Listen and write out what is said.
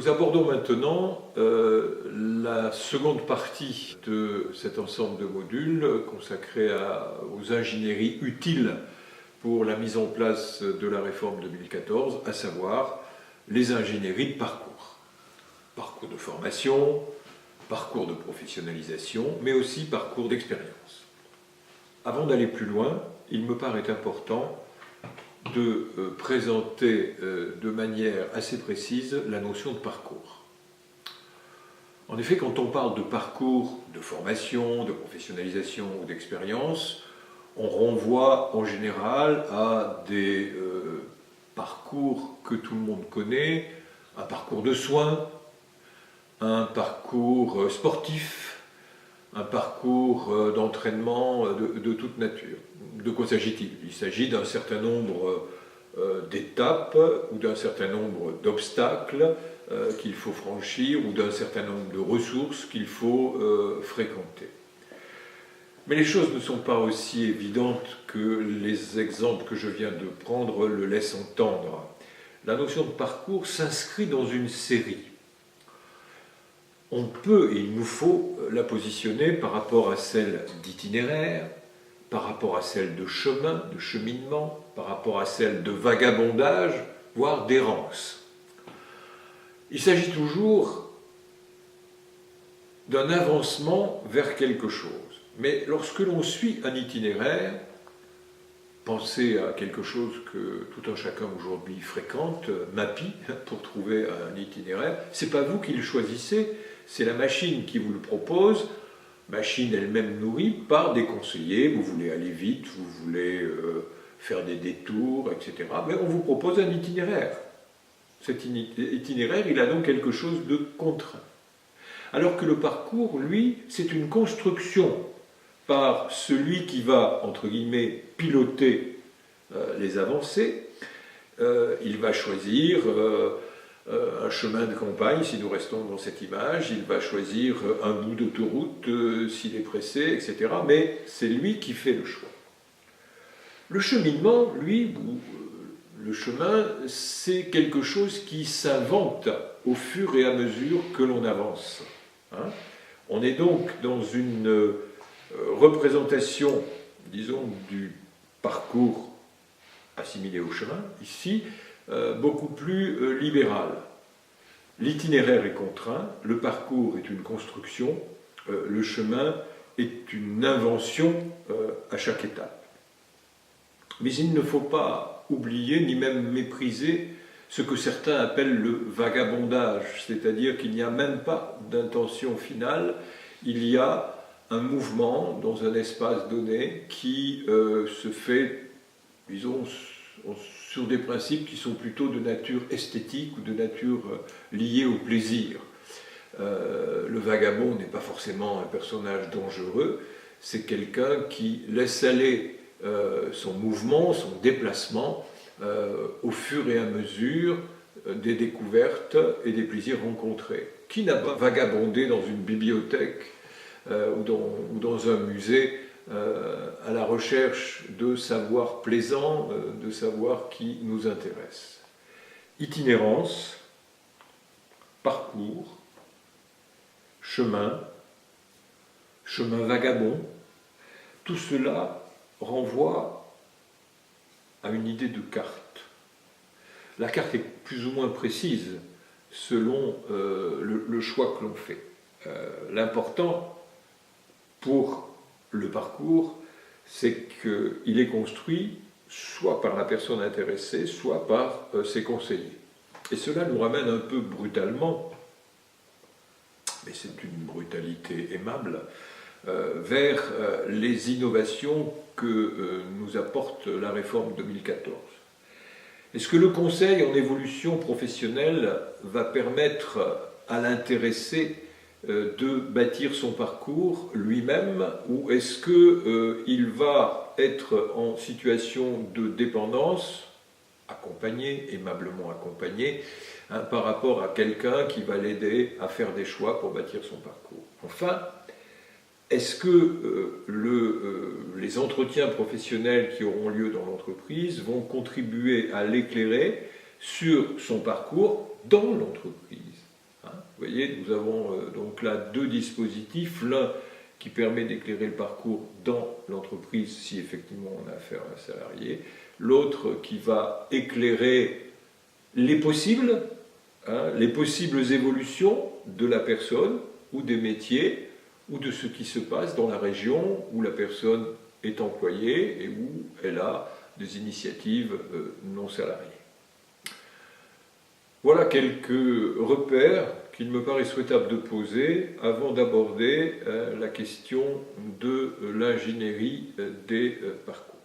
Nous abordons maintenant la seconde partie de cet ensemble de modules consacré aux ingénieries utiles pour la mise en place de la réforme 2014, à savoir les ingénieries de parcours. Parcours de formation, parcours de professionnalisation, mais aussi parcours d'expérience. Avant d'aller plus loin, il me paraît important de présenter de manière assez précise la notion de parcours. En effet, quand on parle de parcours de formation, de professionnalisation ou d'expérience, on renvoie en général à des parcours que tout le monde connaît, un parcours de soins, un parcours sportif, un parcours d'entraînement de toute nature. De quoi s'agit-il? Il s'agit d'un certain nombre d'étapes ou d'un certain nombre d'obstacles qu'il faut franchir ou d'un certain nombre de ressources qu'il faut fréquenter. Mais les choses ne sont pas aussi évidentes que les exemples que je viens de prendre le laissent entendre. La notion de parcours s'inscrit dans une série. On peut et il nous faut la positionner par rapport à celle d'itinéraire, par rapport à celle de chemin, de cheminement, par rapport à celle de vagabondage, voire d'errance. Il s'agit toujours d'un avancement vers quelque chose. Mais lorsque l'on suit un itinéraire, pensez à quelque chose que tout un chacun aujourd'hui fréquente, Mappy, pour trouver un itinéraire. Ce n'est pas vous qui le choisissez, c'est la machine qui vous le propose, machine elle-même nourrie par des conseillers. Vous voulez aller vite, vous voulez faire des détours, etc. Mais on vous propose un itinéraire. Cet itinéraire, il a donc quelque chose de contraint. Alors que le parcours, lui, c'est une construction par celui qui va, entre guillemets, piloter les avancées. Il va choisir un chemin de campagne, si nous restons dans cette image, il va choisir un bout d'autoroute s'il est pressé, etc. Mais c'est lui qui fait le choix. Le cheminement, lui, le chemin, c'est quelque chose qui s'invente au fur et à mesure que l'on avance. On est donc dans une représentation, disons, du parcours assimilé au chemin, ici, beaucoup plus libérale. L'itinéraire est contraint, le parcours est une construction, le chemin est une invention à chaque étape. Mais il ne faut pas oublier, ni même mépriser, ce que certains appellent le vagabondage, c'est-à-dire qu'il n'y a même pas d'intention finale, il y a un mouvement dans un espace donné qui se fait, disons, sur des principes qui sont plutôt de nature esthétique ou de nature liée au plaisir. Le vagabond n'est pas forcément un personnage dangereux, c'est quelqu'un qui laisse aller son mouvement, son déplacement au fur et à mesure des découvertes et des plaisirs rencontrés. Qui n'a pas vagabondé dans une bibliothèque ou dans un musée à la recherche de savoirs plaisants, de savoirs qui nous intéressent? Itinérance, parcours, chemin, chemin vagabond, tout cela renvoie à une idée de carte. La carte est plus ou moins précise selon le choix que l'on fait. L'important pour le parcours, c'est qu'il est construit soit par la personne intéressée, soit par ses conseillers. Et cela nous ramène un peu brutalement, mais c'est une brutalité aimable, vers les innovations que nous apporte la réforme 2014. Est-ce que le conseil en évolution professionnelle va permettre à l'intéressé de bâtir son parcours lui-même, ou est-ce qu'il va être en situation de dépendance, accompagné, aimablement accompagné, par rapport à quelqu'un qui va l'aider à faire des choix pour bâtir son parcours? Enfin, est-ce que les entretiens professionnels qui auront lieu dans l'entreprise vont contribuer à l'éclairer sur son parcours dans l'entreprise? Vous voyez, nous avons donc là deux dispositifs, l'un qui permet d'éclairer le parcours dans l'entreprise si effectivement on a affaire à un salarié, l'autre qui va éclairer les possibles, les possibles évolutions de la personne ou des métiers ou de ce qui se passe dans la région où la personne est employée et où elle a des initiatives non salariées. Voilà quelques repères qu'il me paraît souhaitable de poser avant d'aborder la question de l'ingénierie des parcours.